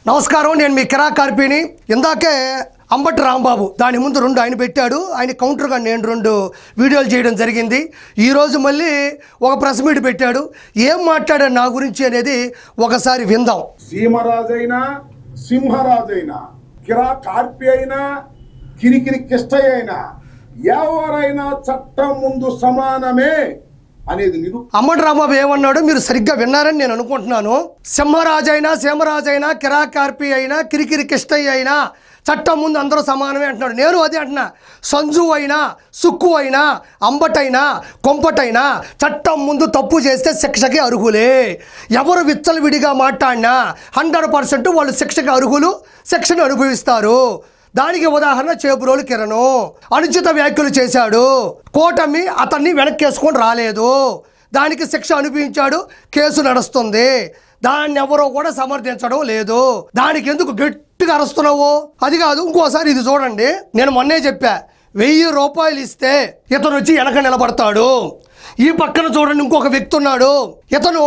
నమస్కారం, నేను మీ కిరా కార్పీని. ఇందాకే అంబటి రాంబాబు దాని ముందు 2 ఆయన పెట్టాడు. ఆయన కౌంటర్గా నేను 2 వీడియోలు చేయడం జరిగింది. ఈరోజు మళ్ళీ ఒక ప్రెస్ మీట్ పెట్టాడు. ఏం మాట్లాడాడు నా గురించి అనేది ఒకసారి విందాం. సీమరాజైనా సింహరాజైనా కిరా కార్పి అయినా కిరికిరి కిష్టయ్య అయినా ఎవరైనా చట్టం ముందు సమానమే అనేది అంబటి రాంబాబు ఏమన్నాడు మీరు సరిగ్గా విన్నారని నేను అనుకుంటున్నాను. సింహరాజైనా కిరా కార్పి అయినా కిరికిరి కిష్టయ్య అయినా చట్టం ముందు అందరూ సమానమే అంటున్నాడు. నేను అదే అంటున్నా. సంజు అయినా సుక్కు అయినా అంబటైనా కొంపటైనా చట్టం ముందు తప్పు చేస్తే శిక్షకి అర్హులే. ఎవరు విచ్చలవిడిగా మాట్లాడినా 100% వాళ్ళు శిక్షకి అర్హులు, శిక్షను అనుభవిస్తారు. దానికి ఉదాహరణ చేబురోలు కిరణ్ అనుచిత వ్యాఖ్యలు చేశాడు. కూటమి అతన్ని వెనక్కేసుకొని రాలేదు, దానికి శిక్ష అనుభవించాడు, కేసు నడుస్తుంది. దాన్ని ఎవరో కూడా సమర్థించడం లేదు. దానికి ఎందుకు గట్టిగా అరుస్తున్నావు? అది కాదు, ఇంకోసారి ఇది చూడండి. నేను మొన్నే చెప్పా, 1000 రూపాయలు ఇస్తే ఇతను వచ్చి వెనక నిలబడతాడు. ఈ పక్కన చూడండి, ఇంకొక వ్యక్తి ఉన్నాడు. ఇతను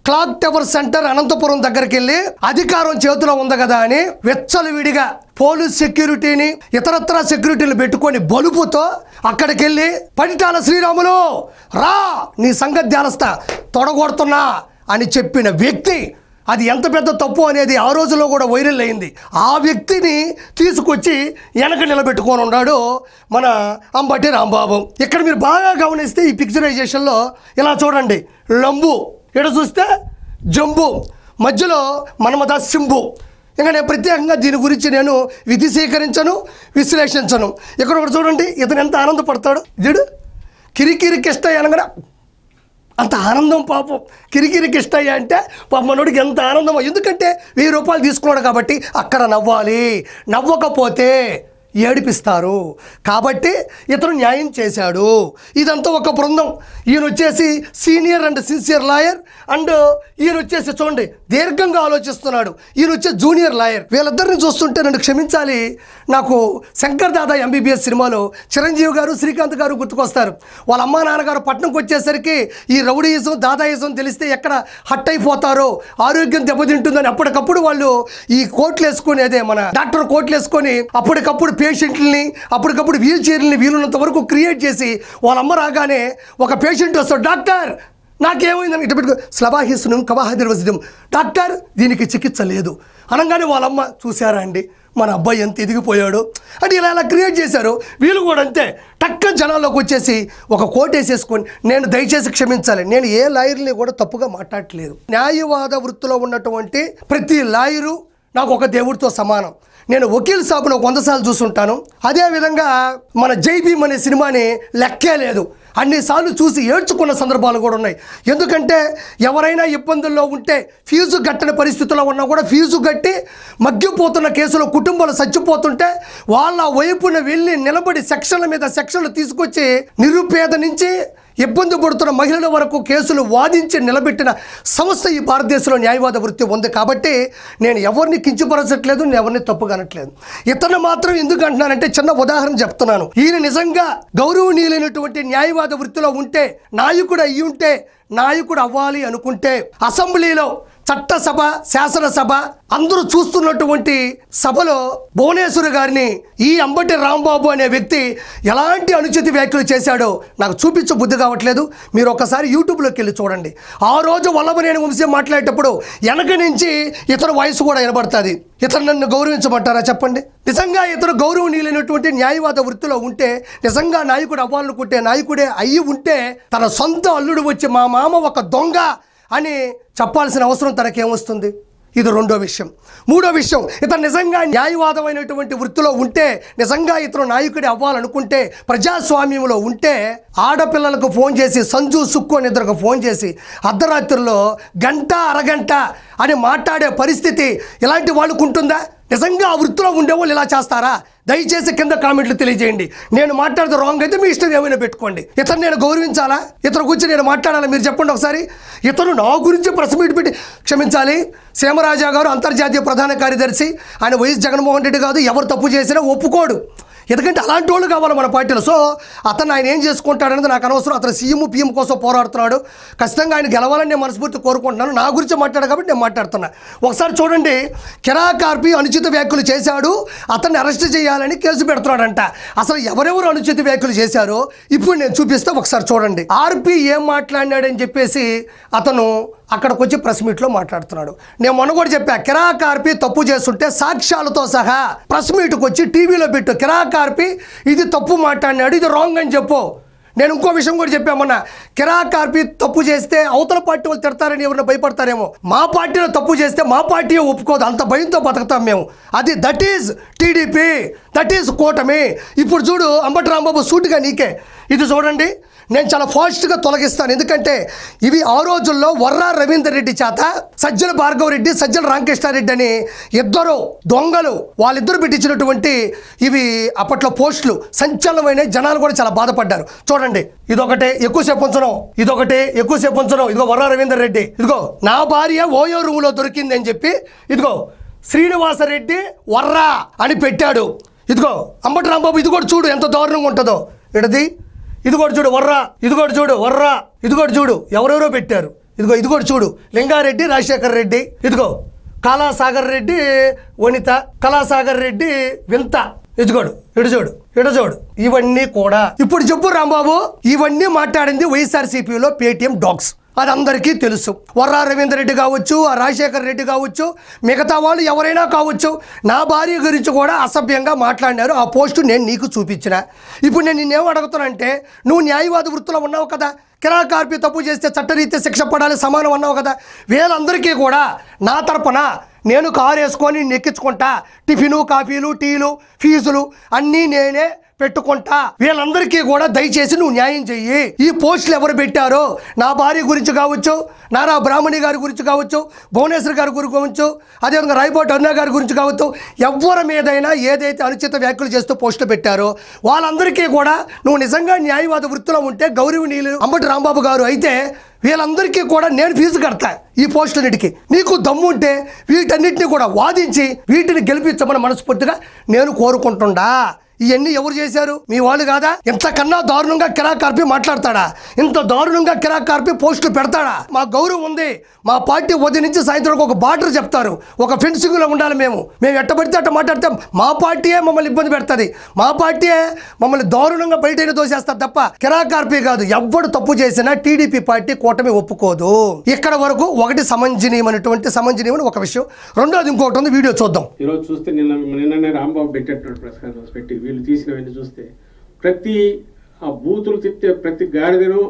క్లాక్ టవర్ సెంటర్ అనంతపురం దగ్గరికి వెళ్ళి అధికారం చేతిలో ఉంది కదా అని విచ్చలవిడిగా పోలీస్ సెక్యూరిటీని ఇతరత్ర సెక్యూరిటీలు పెట్టుకొని బలుపుతో అక్కడికి వెళ్ళి పడిటాల శ్రీరాములు రా నీ సంగతి తేలస్తా తొడగొడుతున్నా అని చెప్పిన వ్యక్తి. అది ఎంత పెద్ద తప్పు అనేది ఆ రోజుల్లో కూడా వైరల్ అయింది. ఆ వ్యక్తిని తీసుకొచ్చి వెనక నిలబెట్టుకొని ఉన్నాడు మన అంబటి రాంబాబు. ఇక్కడ మీరు బాగా గమనిస్తే ఈ పిక్చరైజేషన్లో ఇలా చూడండి, లంబు ఇక్కడ చూస్తే జంబు, మధ్యలో మన్మథ సింబు. ఇంకా నేను ప్రత్యేకంగా దీని గురించి నేను విధిశీకరించను, విశ్లేషించను. ఇక్కడ ఒకటి చూడండి, ఇతను ఎంత ఆనందపడతాడు. చూడు, కిరికిరి కిష్టయ్య అనగా అంత ఆనందం. పాపం కిరికిరి కిష్టయ్య అంటే పాప మనోడికి ఎంత ఆనందమో. ఎందుకంటే 1000 రూపాయలు తీసుకున్నాడు కాబట్టి అక్కడ నవ్వాలి, నవ్వకపోతే ఏడిపిస్తారు. కాబట్టి ఇతను న్యాయం చేశాడు. ఇదంతా ఒక బృందం. ఈయన వచ్చేసి senior and sincere lawyer, and ఈయన వచ్చేసి చూడండి దీర్ఘంగా ఆలోచిస్తున్నాడు. ఈయన వచ్చే జూనియర్ లాయర్. వీళ్ళిద్దరిని చూస్తుంటే నన్ను క్షమించాలి, నాకు శంకర్ దాదా MBBS సినిమాలో చిరంజీవి గారు శ్రీకాంత్ గారు గుర్తుకొస్తారు. వాళ్ళ అమ్మా నాన్నగారు పట్నంకి వచ్చేసరికి ఈ రౌడీయిజం దాదాయిజం తెలిస్తే ఎక్కడ హట్ అయిపోతారో, ఆరోగ్యం దెబ్బతింటుందని అప్పటికప్పుడు వాళ్ళు ఈ కోట్లు వేసుకొని, అదే మన డాక్టర్ కోట్లు వేసుకొని అప్పటికప్పుడు పేషెంట్లని అప్పటికప్పుడు వీల్ చైర్లని వీలున్నంత వరకు క్రియేట్ చేసి వాళ్ళ అమ్మ రాగానే ఒక పేషెంట్ వస్తాడు, డాక్టర్ నాకేమైందని ఇటు పెట్టుకో స్లబాహిస్ను కవాహదిర్వసిదం, డాక్టర్ దీనికి చికిత్స లేదు అనగానే వాళ్ళమ్మ చూసారా అండి మన అబ్బాయి ఎంత ఎదిగిపోయాడు అంటే ఇలా క్రియేట్ చేశారు. వీళ్ళు కూడా అంతే టక్క జనాల్లోకి వచ్చేసి ఒక కోట్ వేసేసుకొని, నేను దయచేసి క్షమించాలి, నేను ఏ లాయర్ని కూడా తప్పుగా మాట్లాడట్లేదు. న్యాయవాద వృత్తిలో ఉన్నటువంటి ప్రతి లాయరు నాకు ఒక దేవుడితో సమానం. నేను వకీల్ సాబును 100 సార్లు చూసుంటాను. అదేవిధంగా మన జై భీమ్ అనే సినిమాని లెక్కే లేదు, అన్నిసార్లు చూసి ఏడ్చుకున్న సందర్భాలు కూడా ఉన్నాయి. ఎందుకంటే ఎవరైనా ఇబ్బందుల్లో ఉంటే, ఫీజు కట్టని పరిస్థితుల్లో ఉన్నా కూడా ఫీజు కట్టి మగ్గిపోతున్న కేసులో కుటుంబాలు చచ్చిపోతుంటే వాళ్ళ వైపున వెళ్ళి నిలబడి సెక్షన్ల మీద సెక్షన్లు తీసుకొచ్చి నిరుపేద నుంచి ఇబ్బంది పడుతున్న మహిళల వరకు కేసులు వాదించి నిలబెట్టిన సంస్థ ఈ భారతదేశంలో న్యాయవాద వృత్తి ఉంది. కాబట్టి నేను ఎవరిని కించపరచట్లేదు, నేను ఎవరిని తప్పుగా అనట్లేదు. ఇతను మాత్రం ఎందుకు అంటున్నానంటే చిన్న ఉదాహరణ చెప్తున్నాను. ఈయన నిజంగా గౌరవనీయులైనటువంటి న్యాయవాద వృత్తిలో ఉంటే, నాయకుడు అయ్యి ఉంటే, నాయకుడు అవ్వాలి అనుకుంటే అసెంబ్లీలో చట్టసభ శాసనసభ అందరూ చూస్తున్నటువంటి సభలో భువనేశ్వరి గారిని ఈ అంబటి రాంబాబు అనే వ్యక్తి ఎలాంటి అనుచిత వ్యాఖ్యలు చేశాడో నాకు చూపించ బుద్ధి కావట్లేదు. మీరు ఒకసారి యూట్యూబ్లోకి వెళ్ళి చూడండి. ఆ రోజు వల్లభనేని వంశీ మాట్లాడేటప్పుడు వెనక నుంచి ఇతను వాయిస్ కూడా వినబడుతుంది. ఇతను నన్ను గౌరవించమంటారా చెప్పండి? నిజంగా ఇతను గౌరవనీయులైనటువంటి న్యాయవాద వృత్తిలో ఉంటే, నిజంగా నాయకుడు అవ్వాలనుకుంటే, నాయకుడే అయ్యి ఉంటే తన సొంత అల్లుడు వచ్చి మా మామ ఒక దొంగ అని చెప్పాల్సిన అవసరం తనకేమొస్తుంది? ఇది రెండో విషయం. మూడో విషయం, ఇతను నిజంగా న్యాయవాదమైనటువంటి వృత్తిలో ఉంటే, నిజంగా ఇతను నాయకుడి అవ్వాలనుకుంటే, ప్రజాస్వామ్యంలో ఉంటే ఆడపిల్లలకు ఫోన్ చేసి సంజు సుక్కు అని ఇద్దరికి ఫోన్ చేసి అర్ధరాత్రుల్లో గంట అరగంట అని మాట్లాడే పరిస్థితి ఇలాంటి వాళ్ళకు ఉంటుందా? నిజంగా ఆ వృత్తిలో ఉండేవాళ్ళు ఇలా చేస్తారా? దయచేసి కింద కామెంట్లు తెలియజేయండి. నేను మాట్లాడితే రాంగ్ అయితే మీ ఇష్టం ఏమైనా పెట్టుకోండి. ఇతను నేను గౌరవించాలా? ఇతను గురించి నేను మాట్లాడాలా? మీరు చెప్పండి ఒకసారి. ఇతను నా గురించి ప్రెస్ మీట్ పెట్టి, క్షమించాలి, సీమరాజా గారు అంతర్జాతీయ ప్రధాన కార్యదర్శి, ఆయన వైఎస్ జగన్మోహన్ రెడ్డి కాదు, ఎవరు తప్పు చేసినా ఒప్పుకోడు. ఎందుకంటే అలాంటి వాళ్ళు కావాలి మన పార్టీలో. సో అతను ఆయన ఏం చేసుకుంటాడనేది నాకు అనవసరం. అతను సీఎం పిఎం కోసం పోరాడుతున్నాడు. ఖచ్చితంగా ఆయన గెలవాలని నేను మనస్ఫూర్తి కోరుకుంటున్నాను. నా గురించి మాట్లాడాడు కాబట్టి నేను మాట్లాడుతున్నా. ఒకసారి చూడండి, కిరాక్ ఆర్పి అనుచిత వ్యాఖ్యలు చేశాడు, అతన్ని అరెస్ట్ చేయాలని కేసు పెడుతున్నాడంట. అసలు ఎవరెవరు అనుచిత వ్యాఖ్యలు చేశారో ఇప్పుడు నేను చూపిస్తే ఒకసారి చూడండి. ఆర్పి ఏం మాట్లాడినాడని చెప్పేసి అతను అక్కడికి వచ్చి ప్రెస్ మీట్లో మాట్లాడుతున్నాడు. నేను మొన్న కూడా చెప్పా, కిరాక్ ఆర్పి తప్పు చేస్తుంటే సాక్ష్యాలతో సహా ప్రెస్ మీట్కి వచ్చి టీవీలో పెట్టు, కిరాక్ ఆర్పి ఇది తప్పు మాట్లాడినాడు, ఇది రాంగ్ అని చెప్పు. నేను ఇంకో విషయం కూడా చెప్పామన్నా, కిరాక్ ఆర్పి తప్పు చేస్తే అవతల పార్టీ వాళ్ళు తిడతారని ఎవరైనా భయపడతారేమో. మా పార్టీలో తప్పు చేస్తే మా పార్టీ ఒప్పుకోదు, అంత భయంతో బతుకుతాం మేము. అది that is TDP, that is కూటమి. ఇప్పుడు చూడు అంబటి రాంబాబు సూటిగా నీకే ఇది చూడండి, నేను చాలా ఫాస్ట్గా తొలగిస్తాను. ఎందుకంటే ఇవి ఆ రోజుల్లో వర్రా రవీందర్ రెడ్డి చేత సజ్జల భార్గవ రెడ్డి, సజ్జల రామకృష్ణారెడ్డి అని ఇద్దరు దొంగలు వాళ్ళిద్దరు పెట్టించినటువంటి ఇవి అప్పట్లో పోస్టులు సంచలనమైన, జనాలు కూడా చాలా బాధపడ్డారు. చూడండి, ఇదొకటే ఎక్కువసేపు ఉంచడం, ఇదొకటే ఎక్కువసేపు ఉంచడం. ఇదిగో వర్రా రవీందర్ రెడ్డి, ఇదిగో నా భార్య ఓయో రూములో దొరికింది అని చెప్పి ఇదిగో శ్రీనివాసరెడ్డి వర్రా అని పెట్టాడు. ఇదిగో అంబటి రాంబాబు ఇది కూడా చూడు ఎంత దారుణంగా ఉంటుందో. ఇడది ఇది కూడా చూడు వర్రా, ఇది కూడా చూడు వర్రా, ఇది కూడా చూడు ఎవరెవరో పెట్టారు. ఇదిగో ఇది కూడా చూడు, లింగారెడ్డి రాజశేఖర్ రెడ్డి, ఇదిగో కళాసాగర్ రెడ్డి వనిత, కళాసాగర్ రెడ్డి వింత, ఇదిగోడు ఇటు చూడు ఇటు చూడు. ఇవన్నీ కూడా ఇప్పుడు చెప్పు రాంబాబు, ఇవన్నీ మాట్లాడింది వైఎస్ఆర్సీపీలో పేటీఎం డాగ్స్, అది అందరికీ తెలుసు. వర్రా రవీందర్ రెడ్డి కావచ్చు, ఆ రాజశేఖర్ రెడ్డి కావచ్చు, మిగతా వాళ్ళు ఎవరైనా కావచ్చు. నా భార్య గురించి కూడా అసభ్యంగా మాట్లాడినారు. ఆ పోస్టు నేను నీకు చూపించిన. ఇప్పుడు నేను నిన్నేం అడుగుతానంటే, నువ్వు న్యాయవాద వృత్తిలో ఉన్నావు కదా, కిరాక్ ఆర్పి తప్పు చేస్తే చట్టరీత్యా శిక్ష పడాలి సమానం అన్నావు కదా. వీళ్ళందరికీ కూడా నా తరపున నేను కారు వేసుకొని నెక్కించుకుంటా, టిఫిను కాఫీలు టీలు ఫీజులు అన్నీ నేనే పెట్టుకుంటా. వీళ్ళందరికీ కూడా దయచేసి నువ్వు న్యాయం చెయ్యి. ఈ పోస్టులు ఎవరు పెట్టారో, నా భార్య గురించి కావచ్చు, నారా బ్రాహ్మణి గారి గురించి కావచ్చు, భువనేశ్వర్ గారి గురించి కావచ్చు, అదేవిధంగా రాయపోటి అరుణ గారి గురించి కావచ్చు, ఎవరి మీదైనా ఏదైతే అనుచిత వ్యాఖ్యలు చేస్తూ పోస్టులు పెట్టారో వాళ్ళందరికీ కూడా నువ్వు నిజంగా న్యాయవాద వృత్తిలో ఉంటే, గౌరవనీయులు అంబటి రాంబాబు గారు అయితే వీళ్ళందరికీ కూడా నేను ఫీజు కడతా. ఈ పోస్టులన్నిటికీ నీకు దమ్ముంటే వీటన్నిటిని కూడా వాదించి వీటిని గెలిపించమని మనస్ఫూర్తిగా నేను కోరుకుంటుండా. ఇవన్నీ ఎవరు చేశారు? మీ వాళ్ళు కాదా? ఇంతకన్నా దారుణంగా కిరాక్ ఆర్పి మాట్లాడతాడా? ఇంత దారుణంగా కిరాక్ ఆర్పి పోస్టులు పెడతాడా? మా గౌరవం ఉంది. మా పార్టీ ఉదయం నుంచి సాయంత్రం ఒక బార్డర్ చెప్తారు, ఒక ఫెన్సింగ్లో ఉండాలి. మేము ఎట్టబడితే అట్ట మాట్లాడితే మా పార్టీయే మమ్మల్ని ఇబ్బంది పెడుతుంది, మా పార్టీయే మమ్మల్ని దారుణంగా బయటైనా దోసేస్తారు తప్ప కిరాక్ ఆర్పి కాదు. ఎవ్వడు తప్పు చేసినా టీడీపీ పార్టీ కూటమి ఒప్పుకోదు. ఇక్కడ వరకు ఒకటి సమంజనీయమని ఒక విషయం. రెండోది ఇంకొకటి ఉంది, వీడియో చూద్దాం. ఈరోజు చూస్తే నిన్ననే రాంబాబు పెట్టేటువంటి ప్రెస్ కాన్ఫరెన్స్ పెట్టి వీళ్ళు తీసినవన్నీ చూస్తే ప్రతి ఆ బూతులు తిట్టే ప్రతి గాడిదను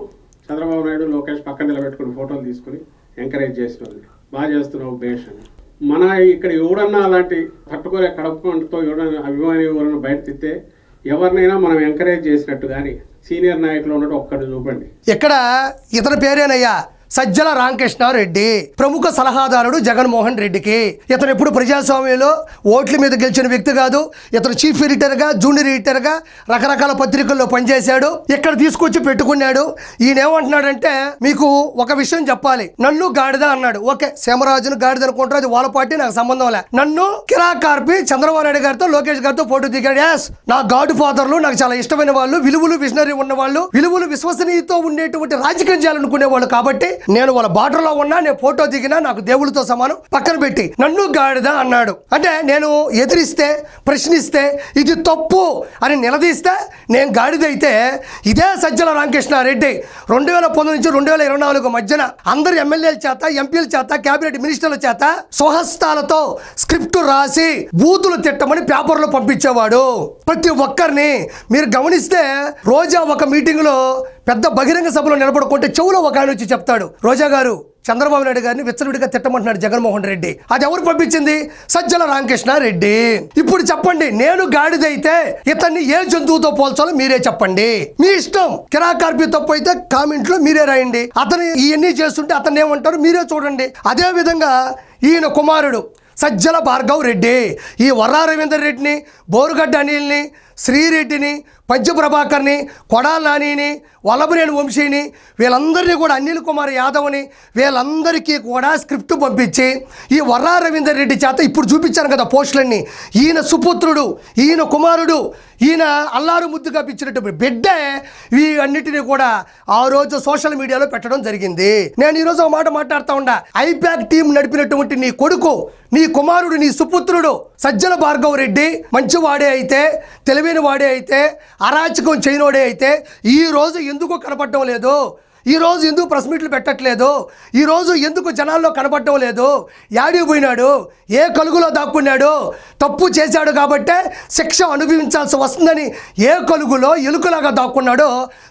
చంద్రబాబు నాయుడు లోకేష్ పక్కన నిలబెట్టుకుని ఫోటోలు తీసుకుని ఎంకరేజ్ చేసిన వాళ్ళని బాగా చేస్తున్నావు బేష్ అని. మన ఇక్కడ ఎవడన్నా అలాంటి తట్టుకోలే కడుపుతో ఎవడన్నా అభిమాని ఎవరన్నా బయట తిట్టే ఎవరినైనా మనం ఎంకరేజ్ చేసినట్టు కానీ సీనియర్ నాయకులు ఉన్నట్టు ఒక్కటి చూపండి. ఇక్కడ ఇతని పేరేనయ్యా సజ్జల రామకృష్ణారెడ్డి, ప్రముఖ సలహాదారుడు జగన్మోహన్ రెడ్డికి. ఇతను ఎప్పుడు ప్రజాస్వామ్యంలో ఓట్ల మీద గెలిచిన వ్యక్తి కాదు. ఇతను చీఫ్ ఎడిటర్గా, జూనియర్ ఎడిటర్గా రకరకాల పత్రికల్లో పనిచేశాడు. ఇక్కడ తీసుకొచ్చి పెట్టుకున్నాడు. ఈయన ఏమంటున్నాడంటే, మీకు ఒక విషయం చెప్పాలి, నన్ను గాడిద అన్నాడు. ఓకే, సీమరాజును గాడిద అనుకుంటారు, అది వాళ్ళ పార్టీ, నాకు సంబంధం లే. నన్ను కిరాక్ ఆర్పి చంద్రబాబు నాయుడు గారితో లోకేష్ గారితో ఫోటో దిగాడు. యాస్, నా గాడ్ ఫాదర్లు, నాకు చాలా ఇష్టమైన వాళ్ళు, విలువలు విజనరీ ఉన్నవాళ్ళు, విలువలు విశ్వసనీయతో ఉండేటువంటి రాజకీయం చేయాలనుకునే వాళ్ళు. కాబట్టి నేను వాళ్ళ బార్డర్లో ఉన్నా, నేను ఫోటో దిగినా నాకు దేవుళ్ళతో సమానం. పక్కన పెట్టి నన్ను గాడిద అన్నాడు. అంటే నేను ఎదిరిస్తే, ప్రశ్నిస్తే, ఇది తప్పు అని నిలదీస్తే నేను గాడిద అయితే, ఇదే సజ్జల రామకృష్ణారెడ్డి 2019 నుంచి 2024 మధ్యన అందరు ఎమ్మెల్యేల చేత, ఎంపీల చేత, కేబినెట్ మినిస్టర్ల చేత స్వహస్తాలతో స్క్రిప్ట్ రాసి బూతులు తిట్టమని పేపర్లో పంపించేవాడు. ప్రతి ఒక్కరిని మీరు గమనిస్తే, రోజా ఒక మీటింగ్లో పెద్ద బహిరంగ సభలో నిలబడుకుంటే చెవులో ఒక ఆయన వచ్చి చెప్తాడు, రోజా గారు చంద్రబాబు నాయుడు గారిని విచ్చలవిడిగా తిట్టమంటున్నాడు జగన్మోహన్ రెడ్డి. అది ఎవరు పంపించింది? సజ్జల రామకృష్ణారెడ్డి. ఇప్పుడు చెప్పండి, నేను గాడిదైతే ఇతన్ని ఏ జంతువుతో పోల్చాలో మీరే చెప్పండి, మీ ఇష్టం. కిరాక్ ఆర్పి తప్పు అయితే కామెంట్లో మీరే రాయండి. అతను ఇవన్నీ చేస్తుంటే అతన్ని ఏమంటారు మీరే చూడండి. అదే విధంగా ఈయన కుమారుడు సజ్జల భార్గవ్ రెడ్డి ఈ వర్రా రవీందర్ రెడ్డిని, బోరుగడ్డ అనిల్ని, శ్రీరెడ్డిని, పంచప్రభాకర్ని, కొడాల నానిని, వల్లభనేని వంశీని, వీళ్ళందరినీ కూడా అనిల్ కుమార్ యాదవ్ని వీళ్ళందరికీ కూడా స్క్రిప్ట్ పంపించి ఈ వర్రా రవీందర్ రెడ్డి చేత ఇప్పుడు చూపించాను కదా పోస్టులన్నీ, ఈయన సుపుత్రుడు, ఈయన కుమారుడు, ఈయన అల్లారు ముద్దుగా పిచ్చినటువంటి బిడ్డే ఈ అన్నిటినీ కూడా ఆ రోజు సోషల్ మీడియాలో పెట్టడం జరిగింది. నేను ఈరోజు ఒక మాట మాట్లాడుతూ ఉండా, ఐపాక్ టీం నడిపినటువంటి నీ కొడుకు, నీ కుమారుడు, నీ సుపుత్రుడు సజ్జల భార్గవ్ రెడ్డి మంచివాడే అయితే, తెలివైన వాడే అయితే, అరాచకం చేయనోడే అయితే ఈరోజు ఎందుకు కనపడటం లేదు? ఈరోజు ఎందుకు ప్రెస్ మీట్లు పెట్టట్లేదు? ఈరోజు ఎందుకు జనాల్లో కనపడటం లేదు? యాడికి పోయినాడు? ఏ కలుగులో దాక్కున్నాడు? తప్పు చేశాడు కాబట్టే శిక్ష అనుభవించాల్సి వస్తుందని ఏ కలుగులో ఎలుకలాగా దాక్కున్నాడో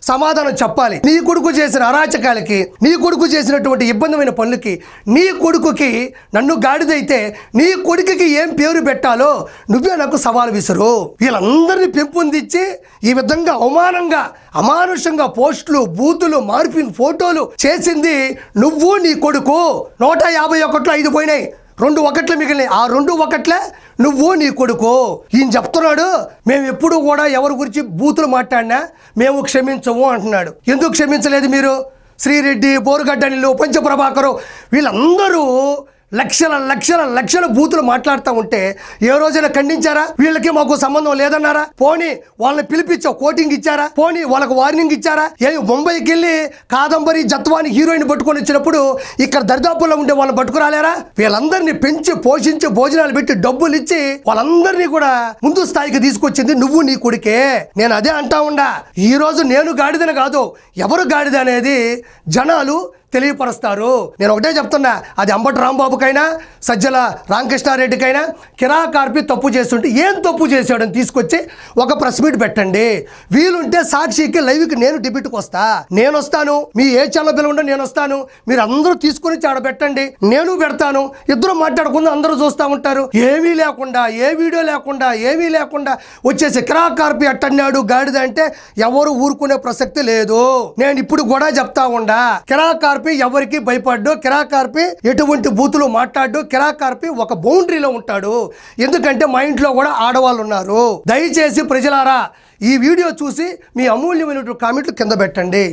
సమాధానం చెప్పాలి. నీ కొడుకు చేసిన అరాచకాలకి, నీ కొడుకు చేసినటువంటి ఇబ్బందిమైన పనులకి, నీ కొడుకుకి నన్ను గాడిదైతే నీ కొడుకుకి ఏం పేరు పెట్టాలో నువ్వే నాకు సవాల్ విసురు. వీళ్ళందరినీ పెంపొందించి ఈ విధంగా అవమానంగా, అమానుషంగా పోస్టులు, బూతులు, మార్పింగ్ ఫోటోలు చేసింది నువ్వు, నీ కొడుకు. 151 5 పోయినాయి, 2 ఒకట్లు మిగిలినాయి. ఆ 2 ఒకట్లే నువ్వు, నీ కొడుకు. ఈయన చెప్తున్నాడు, మేము ఎప్పుడు కూడా ఎవరి గురించి బూతులు మాట్లాడినా మేము క్షమించము అంటున్నాడు. ఎందుకు క్షమించలేదు మీరు? శ్రీరెడ్డి, బోరుగడ్డ అనిల్, పంచప్రభాకరు వీళ్ళందరూ లక్షల లక్షల లక్షల బూతులు మాట్లాడుతూ ఉంటే ఏ రోజైనా ఖండించారా? వీళ్ళకి మాకు సంబంధం లేదన్నారా? పోనీ వాళ్ళని పిలిపించో కోటింగ్ ఇచ్చారా? పోనీ వాళ్ళకు వార్నింగ్ ఇచ్చారా? ముంబైకి వెళ్ళి కాదంబరి, జత్వాని హీరోయిన్ పట్టుకొని వచ్చినప్పుడు ఇక్కడ దరిదాపుల్లో ఉండే వాళ్ళని పట్టుకురాలేరా? వీళ్ళందరినీ పెంచి పోషించి భోజనాలు పెట్టి డబ్బులు ఇచ్చి వాళ్ళందరినీ కూడా ముందు స్థాయికి తీసుకొచ్చింది నువ్వు, నీ కొడుకే. నేను అదే అంటా ఉండా, ఈ రోజు నేను గాడిదని కాదు, ఎవరు గాడిద అనేది జనాలు తెలియపరుస్తారు. నేను ఒకటే చెప్తున్నా, అది అంబటి రాంబాబుకైనా, సజ్జల రామకృష్ణారెడ్డికైనా కిరాక్ ఆర్పి తప్పు చేస్తుంటే ఏం తప్పు చేశాడని తీసుకొచ్చి ఒక ప్రెస్ మీట్ పెట్టండి. వీలుంటే సాక్షికి లైవ్కి నేను డిబేట్కి వస్తా, నేను వస్తాను. మీ ఏ ఛానల్ పిలవండి, నేను వస్తాను. మీరు అందరూ తీసుకుని ఆడ పెట్టండి, నేను పెడతాను. ఇద్దరు మాట్లాడకుండా అందరూ చూస్తూ ఉంటారు. ఏమీ లేకుండా, ఏ వీడియో లేకుండా, ఏమీ లేకుండా వచ్చేసి కిరాక్ ఆర్పి అట్టన్నాడు గాడిద అంటే ఎవరు ఊరుకునే ప్రసక్తి లేదు. నేను ఇప్పుడు కూడా చెప్తా ఉండా, కిరాక్ ఆర్పి ఎవరికి భయపడ్డు, కిరాక్ ఆర్పి ఎటువంటి బూతులు మాట్లాడు, కిరాక్ ఆర్పి ఒక బౌండరీలో ఉంటాడు. ఎందుకంటే మా ఇంట్లో కూడా ఆడవాళ్ళు ఉన్నారు. దయచేసి ప్రజలారా ఈ వీడియో చూసి మీ అమూల్యమైనటువంటి కామెంట్లు కింద పెట్టండి.